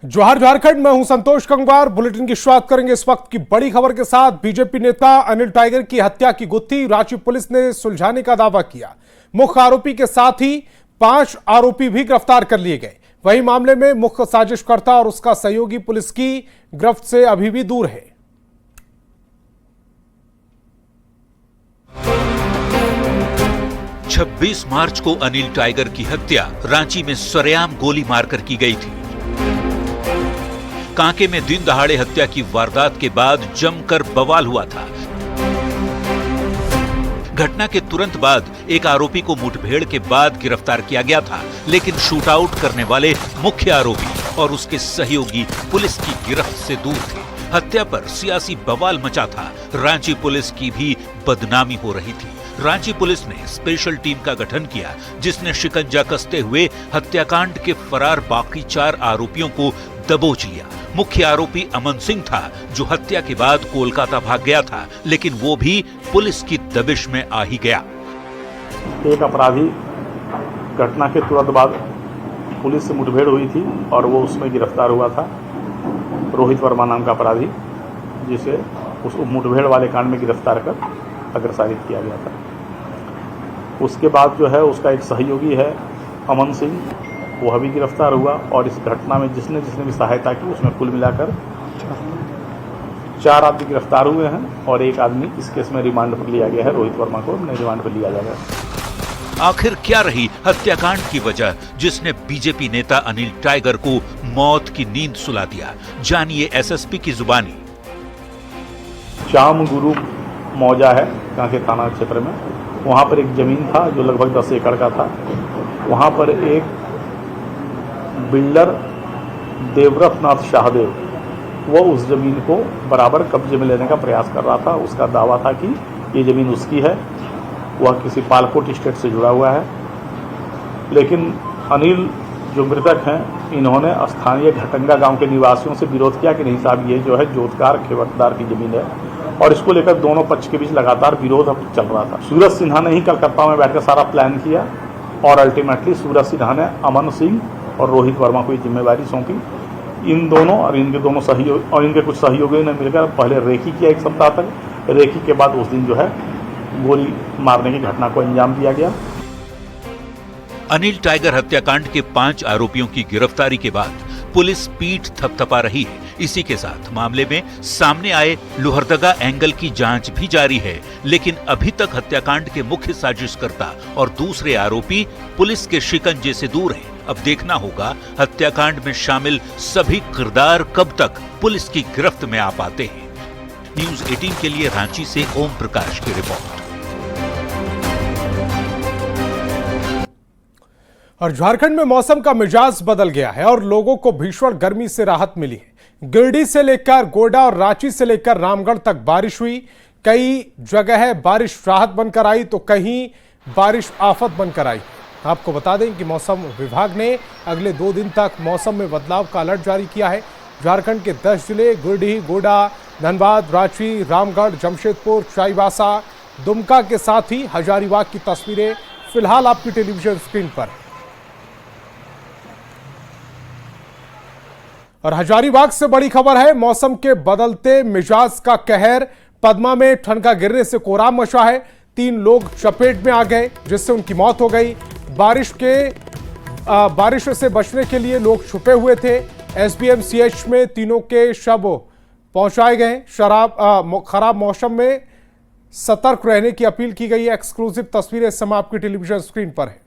जोहार झारखंड में हूं संतोष गंगवार। बुलेटिन की शुरुआत करेंगे इस वक्त की बड़ी खबर के साथ। बीजेपी नेता अनिल टाइगर की हत्या की गुत्थी रांची पुलिस ने सुलझाने का दावा किया। मुख्य आरोपी के साथ ही 5 आरोपी भी गिरफ्तार कर लिए गए। वहीं मामले में मुख्य साजिशकर्ता और उसका सहयोगी पुलिस की गिरफ्त से अभी भी दूर है। छब्बीस मार्च को अनिल टाइगर की हत्या रांची में सरेआम गोली मारकर की गई थी। कांके में दिन दहाड़े हत्या की वारदात के बाद जमकर बवाल हुआ था। घटना के तुरंत बाद एक आरोपी को मुठभेड़ के बाद गिरफ्तार किया गया था, लेकिन शूटआउट करने वाले मुख्य आरोपी और उसके सहयोगी पुलिस की गिरफ्त से दूर थे। हत्या पर सियासी बवाल मचा था। रांची पुलिस की भी बदनामी हो रही थी। रांची पुलिस ने स्पेशल टीम का गठन किया, जिसने शिकंजा कसते हुए हत्याकांड के फरार बाकी 4 आरोपियों को दबोच लिया। मुख्य आरोपी अमन सिंह था, जो हत्या के बाद कोलकाता भाग गया था, लेकिन वो भी पुलिस की दबिश में आ ही गया। एक अपराधी घटना के तुरंत बाद पुलिस से मुठभेड़ हुई थी और वो उसमें गिरफ्तार हुआ था। रोहित वर्मा नाम का अपराधी, जिसे उस मुठभेड़ वाले कांड में गिरफ्तार कर अग्रसारित किया गया था। उसके बाद जो है उसका एक सहयोगी है अमन सिंह, वह भी गिरफ्तार हुआ और इस घटना में जिसने भी सहायता की उसमें कुल मिलाकर 4 आदमी गिरफ्तार हुए हैं और एक आदमी इस केस में रिमांड पर लिया गया है। रोहित वर्मा को रिमांड पर लिया जाएगा। आखिर क्या रही हत्याकांड की वजह, जिसने बीजेपी नेता अनिल टाइगर को मौत की नींद सुला दिया? जानिए एसएसपी की जुबानी। श्याम गुरु मौजा है कांके थाना क्षेत्र में। वहाँ पर एक जमीन था जो लगभग 10 एकड़ का था। वहाँ पर एक बिल्डर देवव्रत नाथ शाहदेव, वो उस जमीन को बराबर कब्जे में लेने का प्रयास कर रहा था। उसका दावा था कि ये ज़मीन उसकी है, वह किसी पालकोट स्टेट से जुड़ा हुआ है। लेकिन अनिल जो मृतक हैं, इन्होंने स्थानीय घटंगा गांव के निवासियों से विरोध किया कि नहीं साहब, ये जो है जोतकार खेवटदार की ज़मीन है, और इसको लेकर दोनों पक्ष के बीच लगातार विरोध अब चल रहा था। सूरज सिन्हा ने ही कलकत्ता में बैठकर सारा प्लान किया और अल्टीमेटली सूरज सिन्हा ने अमन सिंह और रोहित वर्मा को ये जिम्मेवारी सौंपी। इन दोनों और इनके दोनों सहयोग और इनके कुछ सहयोगियों ने मिलकर पहले रेकी किया 1 सप्ताह तक। रेकी के बाद उस दिन जो है गोली मारने की घटना को अंजाम दिया गया। अनिल टाइगर हत्याकांड के 5 आरोपियों की गिरफ्तारी के बाद पुलिस पीठ थपथपा रही है। इसी के साथ मामले में सामने आए लोहरदगा एंगल की जांच भी जारी है, लेकिन अभी तक हत्याकांड के मुख्य साजिशकर्ता और दूसरे आरोपी पुलिस के शिकंजे से दूर हैं। अब देखना होगा हत्याकांड में शामिल सभी किरदार कब तक पुलिस की गिरफ्त में आ पाते हैं। न्यूज़ 18 के लिए रांची से ओम प्रकाश की रिपोर्ट। और झारखंड में मौसम का मिजाज बदल गया है और लोगों को भीषण गर्मी से राहत मिली है। गिरिडीह से लेकर गोड्डा और रांची से लेकर रामगढ़ तक बारिश हुई। कई जगह बारिश राहत बनकर आई तो कहीं बारिश आफत बनकर आई। आपको बता दें कि मौसम विभाग ने अगले 2 दिन तक मौसम में बदलाव का अलर्ट जारी किया है। झारखंड के 10 जिले गिरिडीह, गोड्डा, धनबाद, रांची, रामगढ़, जमशेदपुर, चाईबासा, दुमका के साथ ही हजारीबाग की तस्वीरें फिलहाल आपकी टेलीविजन स्क्रीन पर। और हजारीबाग से बड़ी खबर है, मौसम के बदलते मिजाज का कहर। पद्मा में ठनका गिरने से कोहराम मचा है। 3 लोग चपेट में आ गए, जिससे उनकी मौत हो गई। बारिश से बचने के लिए लोग छुपे हुए थे। एसबीएमसीएच में तीनों के शव पहुंचाए गए। खराब मौसम में सतर्क रहने की अपील की गई है। एक्सक्लूसिव तस्वीरें इस समय आपकी टेलीविजन स्क्रीन पर है।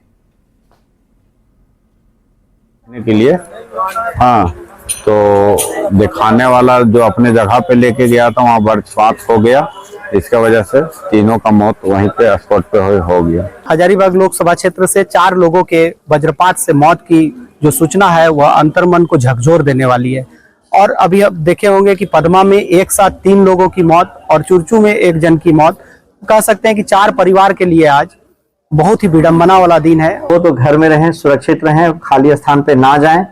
के लिए हाँ, तो दिखाने वाला जो अपने जगह पे लेके गया था, वहाँ बरसात हो गया। इसके वजह से तीनों का मौत वहीं पे स्पॉट पे हो गया। हजारीबाग लोकसभा क्षेत्र से 4 लोगों के वज्रपात से मौत की जो सूचना है, वह अंतर्मन को झकझोर देने वाली है। और अभी आप देखे होंगे कि पद्मा में एक साथ 3 लोगों की मौत और चुरचू में 1 जन की मौत। कह सकते हैं कि 4 परिवार के लिए आज बहुत ही विडंबना वाला दिन है। वो तो घर में रहें, सुरक्षित रहें, खाली स्थान पे ना जाएं,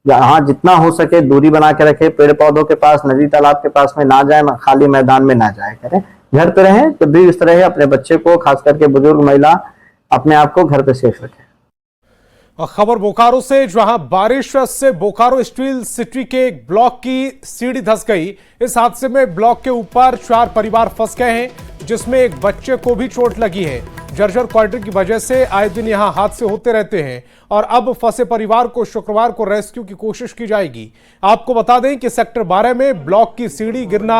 जहाँ जितना हो सके दूरी बना के रखें। पेड़ पौधों के पास, नदी तालाब के पास में ना जाएं, खाली मैदान में ना जाया करें। घर पे रहें, जब भी इस तरह अपने बच्चे को, खास करके बुजुर्ग महिला, अपने आप को घर पे सेफ रखें। और खबर बोकारो से, जहां बारिश से बोकारो स्टील सिटी के एक ब्लॉक की सीढ़ी धंस गई। इस हादसे में ब्लॉक के ऊपर 4 परिवार फंस गए हैं, जिसमें एक बच्चे को भी चोट लगी है। जर्जर क्वार्टर की वजह से आए दिन यहां हादसे होते रहते हैं और अब फंसे परिवार को शुक्रवार को रेस्क्यू की कोशिश की जाएगी। आपको बता दें कि सेक्टर 12 में ब्लॉक की सीढ़ी गिरना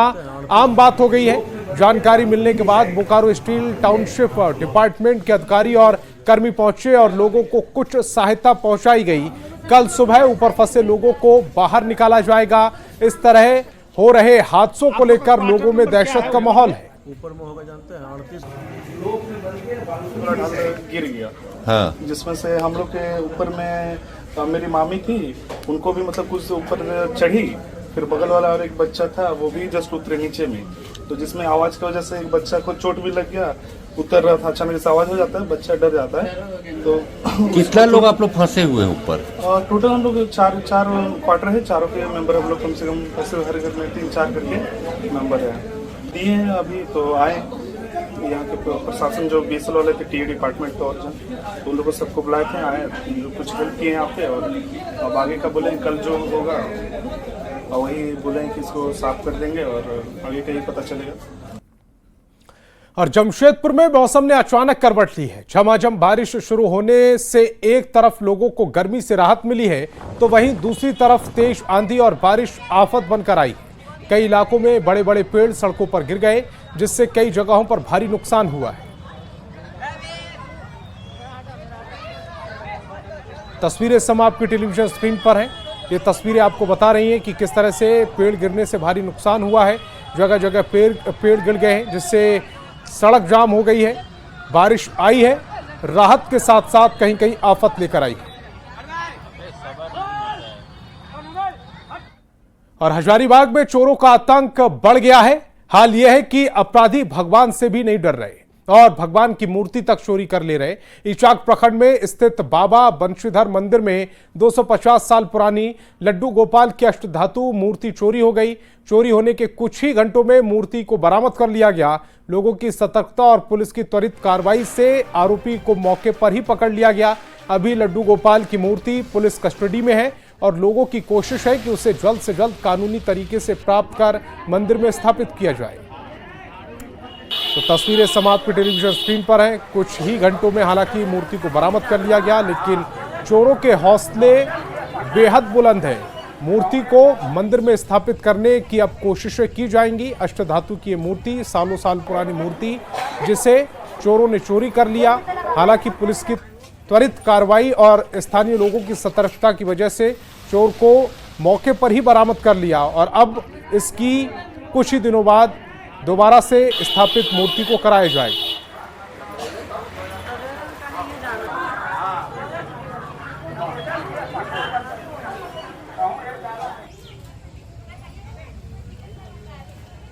आम बात हो गई है। जानकारी मिलने के बाद बोकारो स्टील टाउनशिप डिपार्टमेंट के अधिकारी और कर्मी पहुंचे और लोगों को कुछ सहायता पहुंचाई गई। कल सुबह ऊपर फंसे लोगों को बाहर निकाला जाएगा। इस तरह हो रहे हादसों को लेकर लोगों में दहशत का माहौल है। ऊपर में होगा जानते हैं 38 गिर गया। हाँ। जिसमें से हम लोग के ऊपर में मेरी मामी थी, उनको भी मतलब कुछ ऊपर चढ़ी, फिर बगल वाला और एक बच्चा था वो भी जस्ट उतरे नीचे में, तो जिसमें आवाज की वजह से एक बच्चा को चोट भी लग गया। उतर रहा था, अचानक से आवाज हो जाता है, बच्चा डर जाता है। तो कितना लोग आप लोग फंसे हुए हैं ऊपर? टोटल हम लोग चार क्वार्टर है, चारों के मेंबर हम लोग कम से कम फंसे हर घर में 3-4 करके मेंबर है दिए हैं। अभी तो आए यहाँ के प्रशासन जो बीएसएल वाले थे, टी डिपार्टमेंट के और जन, तो उन लोगों को सबको बुलाए थे, आए कुछ हेल्प किए यहाँ पे। और अब आगे का बोले कल जो होगा और वही बोले कि इसको साफ कर देंगे और आगे का ही पता चलेगा। और जमशेदपुर में मौसम ने अचानक करवट ली है। झमाझम बारिश शुरू होने से एक तरफ लोगों को गर्मी से राहत मिली है, तो वहीं दूसरी तरफ तेज आंधी और बारिश आफत बनकर आई। कई इलाकों में बड़े बड़े पेड़ सड़कों पर गिर गए, जिससे कई जगहों पर भारी नुकसान हुआ है। तस्वीरें समय आपकी टेलीविजन स्क्रीन पर हैं। ये तस्वीरें आपको बता रही हैं कि किस तरह से पेड़ गिरने से भारी नुकसान हुआ है। जगह जगह पेड़ गिर गए हैं, जिससे सड़क जाम हो गई है। बारिश आई है, राहत के साथ साथ कहीं कहीं आफत लेकर आई है। और हजारीबाग में चोरों का आतंक बढ़ गया है। हाल यह है कि अपराधी भगवान से भी नहीं डर रहे और भगवान की मूर्ति तक चोरी कर ले रहे। इचाक प्रखंड में स्थित बाबा बंशीधर मंदिर में 250 साल पुरानी लड्डू गोपाल की अष्टधातु मूर्ति चोरी हो गई। चोरी होने के कुछ ही घंटों में मूर्ति को बरामद कर लिया गया। लोगों की सतर्कता और पुलिस की त्वरित कार्रवाई से आरोपी को मौके पर ही पकड़ लिया गया। अभी लड्डू गोपाल की मूर्ति पुलिस कस्टडी में है और लोगों की कोशिश है कि उसे जल्द से जल्द कानूनी तरीके से प्राप्त कर मंदिर में स्थापित किया जाए। तो तस्वीरें समाप्त की टेलीविजन स्क्रीन पर हैं। कुछ ही घंटों में हालांकि मूर्ति को बरामद कर लिया गया, लेकिन चोरों के हौसले बेहद बुलंद हैं। मूर्ति को मंदिर में स्थापित करने की अब कोशिशें की जाएंगी। अष्टधातु की ये मूर्ति सालों साल पुरानी मूर्ति, जिसे चोरों ने चोरी कर लिया। हालांकि पुलिस की त्वरित कार्रवाई और स्थानीय लोगों की सतर्कता की वजह से चोर को मौके पर ही बरामद कर लिया और अब इसकी कुछ ही दिनों बाद दोबारा से स्थापित मूर्ति को कराया जाएगा।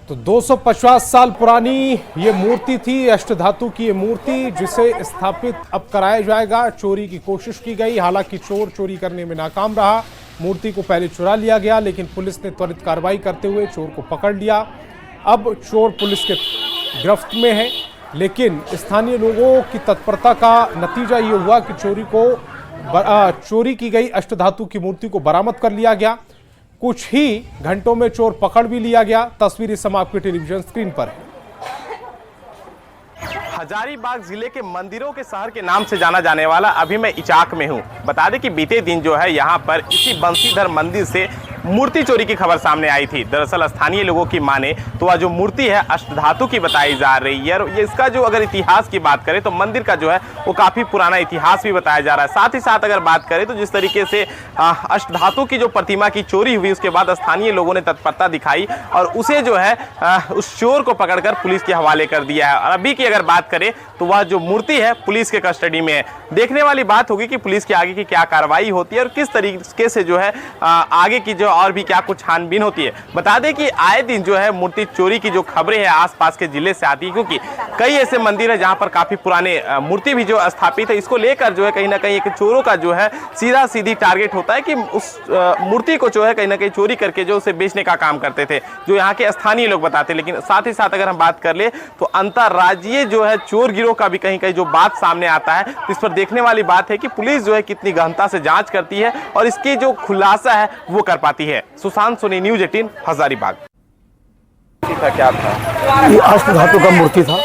तो 250 साल पुरानी ये मूर्ति थी, अष्टधातु की ये मूर्ति, जिसे स्थापित अब कराया जाएगा। चोरी की कोशिश की गई, हालांकि चोर चोरी करने में नाकाम रहा। मूर्ति को पहले चुरा लिया गया, लेकिन पुलिस ने त्वरित कार्रवाई करते हुए चोर को पकड़ लिया। अब चोर पुलिस के गिरफ्त में है, लेकिन स्थानीय लोगों की तत्परता का नतीजा ये हुआ कि चोरी की गई अष्टधातु की मूर्ति को बरामद कर लिया गया। कुछ ही घंटों में चोर पकड़ भी लिया गया। तस्वीरें समय आपकी टेलीविजन स्क्रीन पर है। हजारीबाग जिले के मंदिरों के शहर के नाम से जाना जाने वाला अभी मैं इचाक में हूं। बता दें कि बीते दिन जो है यहां पर इसी बंशीधर मंदिर से मूर्ति चोरी की खबर सामने आई थी। दरअसल स्थानीय लोगों की माने तो वह जो मूर्ति है अष्टधातु की बताई जा रही है। ये इसका जो अगर इतिहास की बात करें तो मंदिर का जो है वो काफी पुराना इतिहास भी बताया जा रहा है। साथ ही साथ अगर बात करें तो जिस तरीके से अष्टधातु की जो प्रतिमा की चोरी हुई, उसके बाद स्थानीय लोगों ने तत्परता दिखाई और उसे जो है उस चोर को पकड़कर पुलिस के हवाले कर दिया है। और अभी की अगर बात करें तो वह जो मूर्ति है पुलिस के कस्टडी में है। देखने वाली बात होगी कि पुलिस की आगे की क्या कार्रवाई होती है और किस तरीके से जो है आगे की जो और भी क्या कुछ छानबीन होती है। बता दें कि आए दिन जो है मूर्ति चोरी की जो खबरें हैं आसपास के जिले से आती है, क्योंकि कई ऐसे मंदिर है जहां पर काफी पुराने मूर्ति भी जो स्थापित है। इसको लेकर जो है कहीं ना कहीं एक चोरों का जो है सीधा सीधी टारगेट होता है कि उस मूर्ति को जो है कहीं ना कहीं चोरी करके जो उसे बेचने का काम करते थे, जो यहाँ के स्थानीय लोग बताते हैं। लेकिन साथ ही साथ अगर हम बात कर ले तो अंतरराज्यीय जो है चोर गिरोह का भी कहीं कहीं जो बात सामने आता है, इस पर देखने वाली बात है कि पुलिस जो है कितनी गहनता से जांच करती है और इसकी जो खुलासा है वो कर पाती है। सुशांत सोनी, न्यूज़ 18, हजारीबाग। क्या था? ये अष्ट धातु का मूर्ति था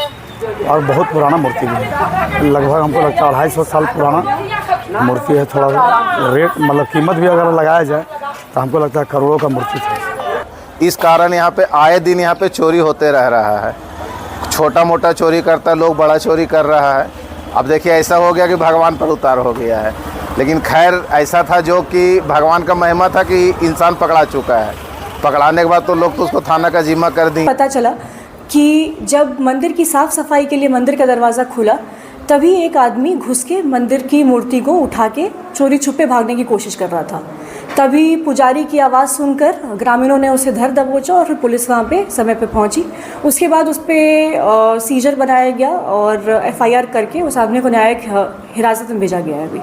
और बहुत पुराना मूर्ति भी है। लगभग हमको लगता है 250 साल पुराना मूर्ति है। थोड़ा रेट मतलब कीमत भी अगर लगाया जाए तो हमको लगता है करोड़ों का मूर्ति था। इस कारण यहाँ पे आए दिन यहाँ पे चोरी होते रह रहा है। छोटा मोटा चोरी करता है लोग, बड़ा चोरी कर रहा है। अब देखिए ऐसा हो गया कि भगवान पर उतार हो गया है। लेकिन खैर ऐसा था जो कि भगवान का महिमा था कि इंसान पकड़ा चुका है। पकड़ाने के बाद तो लोग तो उसको थाना का जिम्मा कर दी। पता चला कि जब मंदिर की साफ सफाई के लिए मंदिर का दरवाज़ा खुला तभी एक आदमी घुस के मंदिर की मूर्ति को उठा के चोरी छुपे भागने की कोशिश कर रहा था। तभी पुजारी की आवाज़ सुनकर ग्रामीणों ने उसे धर दबोचा और फिर पुलिस वहाँ पे समय पे पहुँची। उसके बाद उस पर सीजर बनाया गया और FIR करके उस आदमी को न्यायिक हिरासत में भेजा गया है अभी।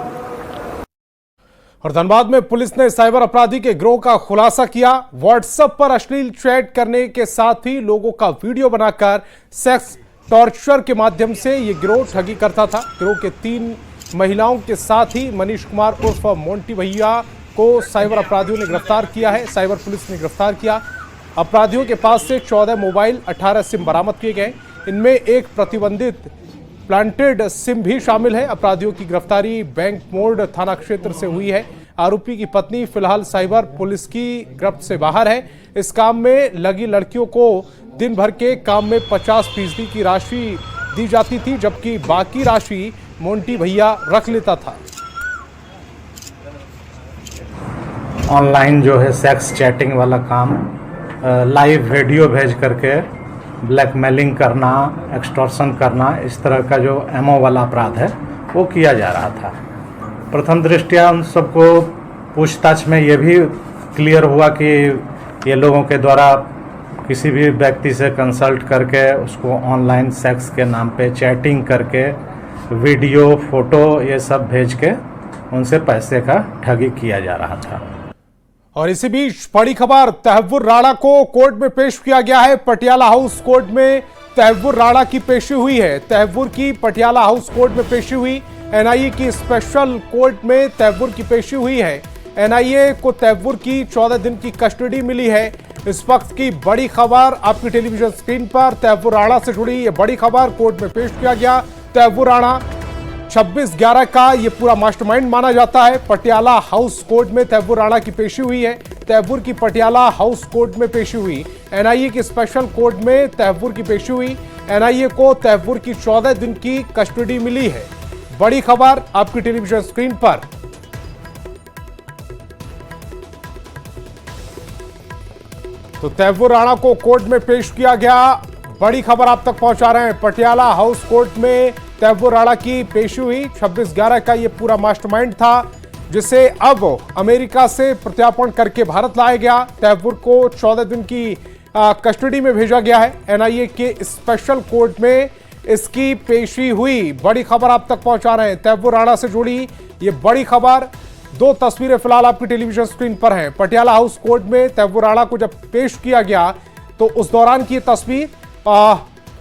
और धनबाद में पुलिस ने साइबर अपराधी के गिरोह का खुलासा किया। व्हाट्सएप पर अश्लील चैट करने के साथ ही लोगों का वीडियो बनाकर सेक्स टॉर्चर के माध्यम से ये गिरोह ठगी करता था। गिरोह के 3 महिलाओं के साथ ही मनीष कुमार उर्फ मोंटी भैया को साइबर अपराधियों ने गिरफ्तार किया है। साइबर पुलिस ने गिरफ्तार किया। अपराधियों के पास से 14 मोबाइल, 18 सिम बरामद किए गए। इनमें एक प्रतिबंधित प्लांटेड सिम भी शामिल है। अपराधियों की गिरफ्तारी बैंक मोड़ थाना क्षेत्र से हुई है। आरोपी की पत्नी फिलहाल साइबर पुलिस की गिरफ्त से बाहर है। इस काम में लगी लड़कियों को दिन भर के काम में 50% की राशि दी जाती थी, जबकि बाकी राशि मोंटी भैया रख लेता था। ऑनलाइन जो है सेक्स चैटिंग वाला काम, लाइव वीडियो भेज करके ब्लैकमेलिंग करना, एक्सटॉर्शन करना, इस तरह का जो एमओ वाला अपराध है वो किया जा रहा था। प्रथम दृष्टया उन सबको पूछताछ में ये भी क्लियर हुआ कि ये लोगों के द्वारा किसी भी व्यक्ति से कंसल्ट करके उसको ऑनलाइन सेक्स के नाम पे चैटिंग करके वीडियो, फोटो ये सब भेज के उनसे पैसे का ठगी किया जा रहा था। और इसी बीच बड़ी खबर, तहव्वुर राणा को कोर्ट में पेश किया गया है। पटियाला हाउस कोर्ट में तहव्वुर राणा की पेशी हुई है। तहव्वुर की पटियाला हाउस कोर्ट में पेशी हुई। NIA की स्पेशल कोर्ट में तहव्वुर की पेशी हुई है। NIA को तहव्वुर की 14 दिन की कस्टडी मिली है। इस वक्त की बड़ी खबर आपकी टेलीविजन स्क्रीन पर, तहव्वुर राणा से जुड़ी ये बड़ी खबर कोर्ट में पेश किया गया। तहव्वुर राणा 26/11 का ये पूरा मास्टरमाइंड माना जाता है। पटियाला हाउस कोर्ट में तहव्वुर राणा की पेशी हुई है। तहव्वुर की पटियाला हाउस कोर्ट में पेशी हुई। NIA की स्पेशल कोर्ट में तहव्वुर की पेशी हुई। NIA को तहव्वुर की 14 दिन की कस्टडी मिली है। बड़ी खबर आपकी टेलीविजन स्क्रीन पर। तो तहव्वुर राणा को कोर्ट में पेश किया गया। बड़ी खबर आप तक पहुंचा रहे हैं। पटियाला हाउस कोर्ट में तहव्वुर राणा की पेशी हुई। 26/11 का ये पूरा मास्टरमाइंड था, जिसे अब अमेरिका से प्रत्यार्पण करके भारत लाया गया। तहव्वुर को 14 दिन की कस्टडी में भेजा गया है। NIA के स्पेशल कोर्ट में इसकी पेशी हुई। बड़ी खबर आप तक पहुंचा रहे हैं। तहव्वुर राणा से जुड़ी ये बड़ी खबर। 2 तस्वीरें फिलहाल आपकी टेलीविजन स्क्रीन पर हैं। पटियाला हाउस कोर्ट में तहव्वुर राणा को जब पेश किया गया तो उस दौरान की तस्वीर,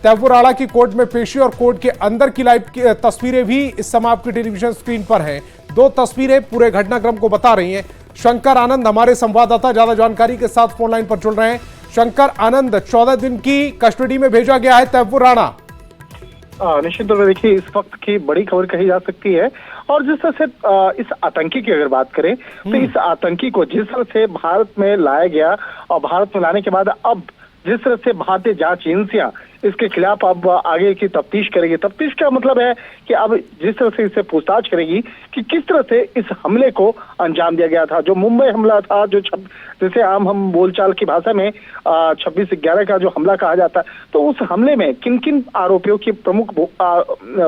तहव्वुर राणा की कोर्ट में पेशी और कोर्ट के अंदर की लाइव की तस्वीरें भी इस समय आपकी टेलीविजन स्क्रीन पर हैं। 2 तस्वीरें पूरे घटनाक्रम को बता रही हैं। शंकर आनंद हमारे संवाददाता ज्यादा जानकारी के साथ फोन लाइन पर जुड़ रहे हैं। शंकर आनंद, 14 दिन की कस्टडी में भेजा गया है तहव्वुर राणा। निश्चित तौर पर देखिए इस वक्त की बड़ी खबर कही जा सकती है। और जिस तरह से इस आतंकी की अगर बात करें तो इस आतंकी को जिस तरह से भारत में लाया गया और भारत में लाने के बाद अब जिस तरह से भारतीय जांच एजेंसियां इसके खिलाफ अब आगे की तफ्तीश करेगी। तफ्तीश का मतलब है कि अब जिस तरह से इससे पूछताछ करेगी कि किस तरह से इस हमले को अंजाम दिया गया था। जो मुंबई हमला था, जो जैसे हम बोलचाल की भाषा में 26/11 का जो हमला कहा जाता है, तो उस हमले में किन किन आरोपियों की प्रमुख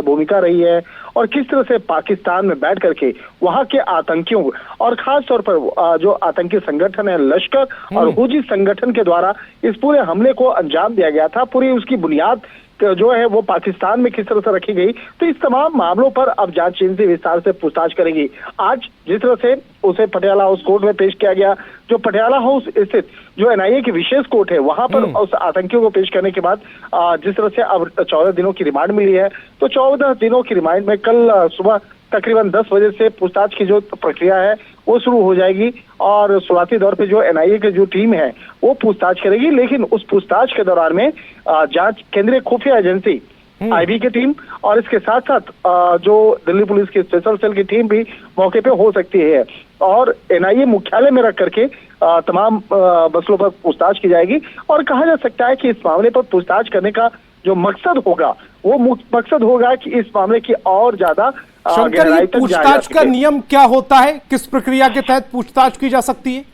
भूमिका रही है और किस तरह से पाकिस्तान में बैठ करके वहां के आतंकियों और खास तौर पर जो आतंकी संगठन है लश्कर और हुजी संगठन के द्वारा इस पूरे हमले को अंजाम दिया गया था, पूरी उसकी बुनियाद जो है वो पाकिस्तान में किस तरह से रखी गई। तो इस तमाम मामलों पर अब जांच एजेंसी विस्तार से पूछताछ करेगी। आज जिस तरह से उसे पटियाला हाउस कोर्ट में पेश किया गया, जो पटियाला हाउस स्थित जो एनआईए की विशेष कोर्ट है वहां पर उस आतंकियों को पेश करने के बाद जिस तरह से अब 14 दिनों की रिमांड मिली है, तो 14 दिनों की रिमांड में कल सुबह तकरीबन 10 बजे से पूछताछ की जो प्रक्रिया है वो शुरू हो जाएगी और शुरुआती दौर पे जो एनआईए की जो टीम है वो पूछताछ करेगी। लेकिन उस पूछताछ के दौरान में जांच केंद्रीय खुफिया एजेंसी आईबी की टीम और इसके साथ साथ जो दिल्ली पुलिस की स्पेशल सेल की टीम भी मौके पे हो सकती है और एनआईए मुख्यालय में रख करके तमाम मसलों पर पूछताछ की जाएगी। और कहा जा सकता है कि इस मामले पर पूछताछ करने का जो मकसद होगा वो मकसद होगा कि इस मामले की और ज्यादा शंकर, ये पूछताछ का नियम क्या होता है? किस प्रक्रिया के तहत पूछताछ की जा सकती है?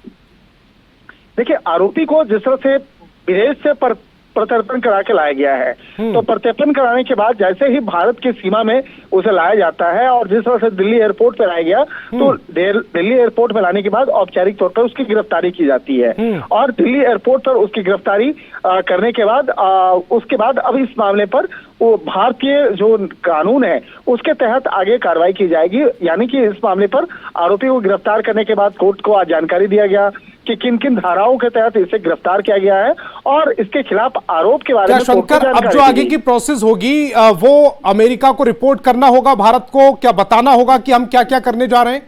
देखिए, आरोपी को जिस तरह से विदेश से प्रत्यर्पण करा के लाया गया है, तो प्रत्यर्पण कराने के बाद जैसे ही भारत की सीमा में उसे लाया जाता है और जिस तरह से दिल्ली एयरपोर्ट पे लाया गया, तो दिल्ली एयरपोर्ट में लाने के बाद औपचारिक तौर पर उसकी गिरफ्तारी की जाती है और दिल्ली एयरपोर्ट पर उसकी गिरफ्तारी करने के बाद उसके बाद अब इस मामले पर वो भारतीय जो कानून है उसके तहत आगे कार्रवाई की जाएगी। यानी कि इस मामले पर आरोपी को गिरफ्तार करने के बाद कोर्ट को आज जानकारी दिया गया कि किन किन धाराओं के तहत इसे गिरफ्तार किया गया है और इसके खिलाफ आरोप के बारे में शंकर, अब जो आगे की प्रोसेस होगी वो अमेरिका को रिपोर्ट करना होगा, भारत को क्या बताना होगा कि हम क्या क्या करने जा रहे हैं?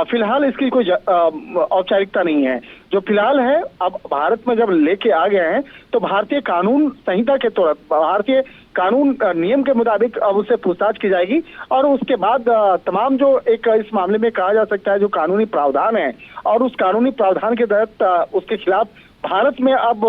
फिलहाल इसकी कोई औपचारिकता नहीं है। जो फिलहाल है, अब भारत में जब लेके आ गए हैं तो भारतीय कानून संहिता के तौर भारतीय कानून नियम के मुताबिक अब उससे पूछताछ की जाएगी और उसके बाद तमाम जो एक इस मामले में कहा जा सकता है जो कानूनी प्रावधान है और उस कानूनी प्रावधान के तहत उसके खिलाफ भारत में अब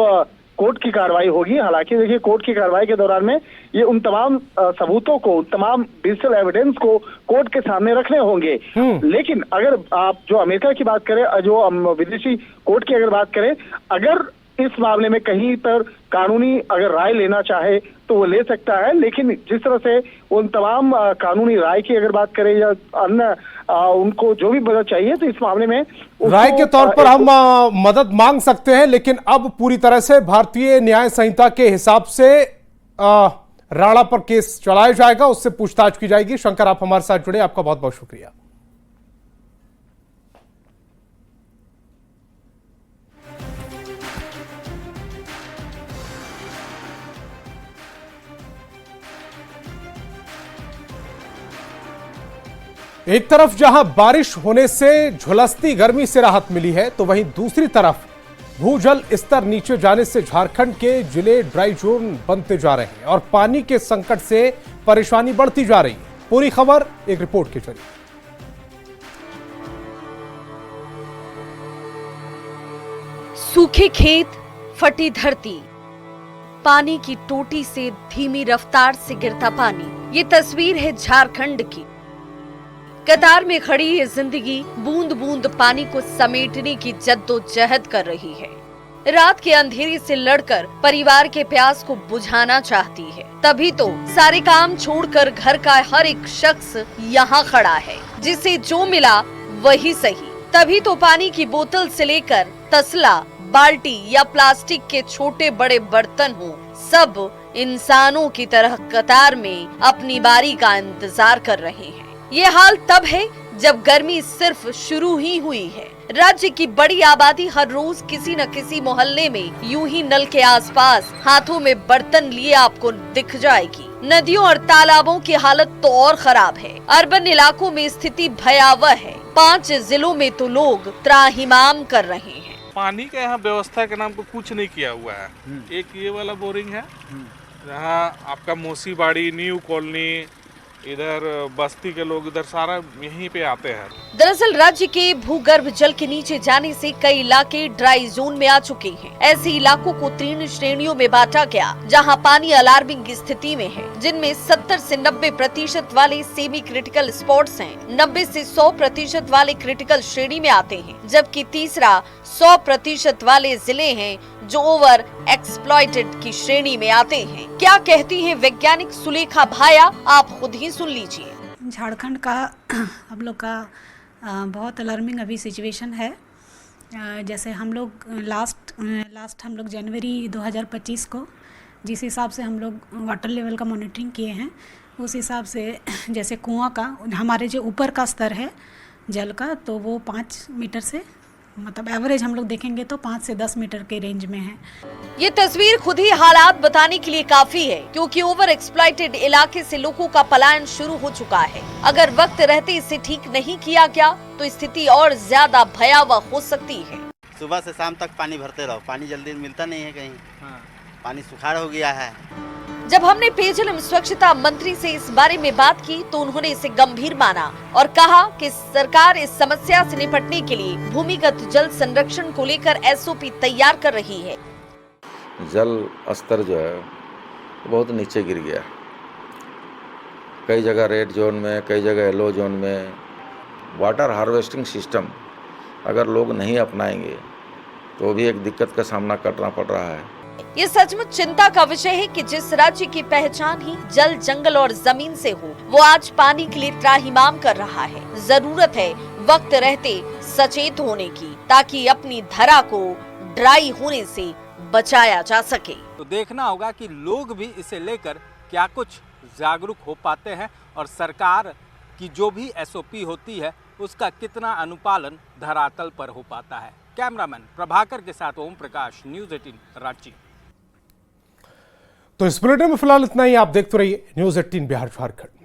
कोर्ट की कार्रवाई होगी। हालांकि देखिए, कोर्ट की कार्रवाई के दौरान में ये उन तमाम सबूतों को, तमाम डिजिटल एविडेंस को कोर्ट के सामने रखने होंगे। लेकिन अगर आप जो अमेरिका की बात करें, जो विदेशी कोर्ट की अगर बात करें, अगर इस मामले में कहीं पर कानूनी अगर राय लेना चाहे तो वो ले सकता है। लेकिन जिस तरह से उन तमाम कानूनी राय की अगर बात करें या अन्य उनको जो भी मदद चाहिए, तो इस मामले में राय के तौर पर हम मदद मांग सकते हैं। लेकिन अब पूरी तरह से भारतीय न्याय संहिता के हिसाब से राणा पर केस चलाया जाएगा, उससे पूछताछ की जाएगी। शंकर, आप हमारे साथ जुड़े, आपका बहुत बहुत शुक्रिया। एक तरफ जहां बारिश होने से झुलसती गर्मी से राहत मिली है, तो वहीं दूसरी तरफ भूजल स्तर नीचे जाने से झारखंड के जिले ड्राई जोन बनते जा रहे हैं और पानी के संकट से परेशानी बढ़ती जा रही है। पूरी खबर एक रिपोर्ट के जरिए। सूखे खेत, फटी धरती, पानी की टोटी से धीमी रफ्तार से गिरता पानी, ये तस्वीर है झारखंड की। कतार में खड़ी ये जिंदगी बूंद बूंद पानी को समेटने की जद्दोजहद कर रही है। रात के अंधेरे से लड़कर परिवार के प्यास को बुझाना चाहती है। तभी तो सारे काम छोड़कर घर का हर एक शख्स यहाँ खड़ा है, जिसे जो मिला वही सही। तभी तो पानी की बोतल से लेकर तसला, बाल्टी या प्लास्टिक के छोटे बड़े बर्तन हो, सब इंसानों की तरह कतार में अपनी बारी का इंतजार कर रहे हैं। ये हाल तब है जब गर्मी सिर्फ शुरू ही हुई है। राज्य की बड़ी आबादी हर रोज किसी न किसी मोहल्ले में यूं ही नल के आसपास हाथों में बर्तन लिए आपको दिख जाएगी। नदियों और तालाबों की हालत तो और खराब है। अर्बन इलाकों में स्थिति भयावह है। 5 जिलों में तो लोग त्राहिमाम कर रहे हैं। पानी का यहाँ व्यवस्था के नाम पर कुछ नहीं किया हुआ है। एक ये वाला बोरिंग है, जहाँ आपका मोसी बाड़ी, न्यू कॉलोनी, इधर बस्ती के लोग इधर सारा यहीं पे आते हैं। दरअसल राज्य के भूगर्भ जल के नीचे जाने से कई इलाके ड्राई जोन में आ चुके हैं। ऐसे इलाकों को 3 श्रेणियों में बांटा गया, जहां पानी अलार्मिंग की स्थिति में है, जिनमें 70 से 90% वाले सेमी क्रिटिकल स्पॉट्स हैं, 90 से 100% वाले क्रिटिकल श्रेणी में आते हैं, जबकि तीसरा 100% वाले जिले हैं जो ओवर एक्सप्लॉइटेड की श्रेणी में आते हैं। क्या कहती हैं वैज्ञानिक सुलेखा भाया, आप खुद ही सुन लीजिए। झारखंड का हम लोग का बहुत अलार्मिंग अभी सिचुएशन है। जैसे हम लोग लास्ट हम लोग जनवरी 2025 को जिस हिसाब से हम लोग वाटर लेवल का मॉनिटरिंग किए हैं, उस हिसाब से जैसे कुआं का हमारे जो ऊपर का स्तर है जल का, तो वो 5 मीटर से मतलब एवरेज हम लोग देखेंगे तो 5 से 10 मीटर के रेंज में है। ये तस्वीर खुद ही हालात बताने के लिए काफी है, क्योंकि ओवर एक्सप्लॉइटेड इलाके से लोगों का पलायन शुरू हो चुका है। अगर वक्त रहते इसे ठीक नहीं किया गया तो स्थिति और ज्यादा भयावह हो सकती है। सुबह से शाम तक पानी भरते रहो, पानी जल्दी मिलता नहीं है कहीं। पानी सुखाड़ हो गया है। जब हमने पेयजल एवं स्वच्छता मंत्री से इस बारे में बात की तो उन्होंने इसे गंभीर माना और कहा कि सरकार इस समस्या से निपटने के लिए भूमिगत जल संरक्षण को लेकर एसओपी तैयार कर रही है। जल स्तर जो है बहुत नीचे गिर गया, कई जगह रेड जोन में, कई जगह येलो जोन में। वाटर हार्वेस्टिंग सिस्टम अगर लोग नहीं अपनाएंगे तो भी एक दिक्कत का सामना करना पड़ रहा है। ये सचमुच चिंता का विषय है कि जिस राज्य की पहचान ही जल, जंगल और जमीन से हो, वो आज पानी के लिए त्राहिमाम कर रहा है। जरूरत है वक्त रहते सचेत होने की, ताकि अपनी धरा को ड्राई होने से बचाया जा सके। तो देखना होगा कि लोग भी इसे लेकर क्या कुछ जागरूक हो पाते हैं और सरकार की जो भी एसओपी होती है उसका कितना अनुपालन धरातल पर हो पाता है। कैमरामैन प्रभाकर के साथ ओम प्रकाश, न्यूज़ 18 रांची। तो इस बुलेटिन में फिलहाल इतना ही। आप देखते रहिए न्यूज़ 18 बिहार झारखंड।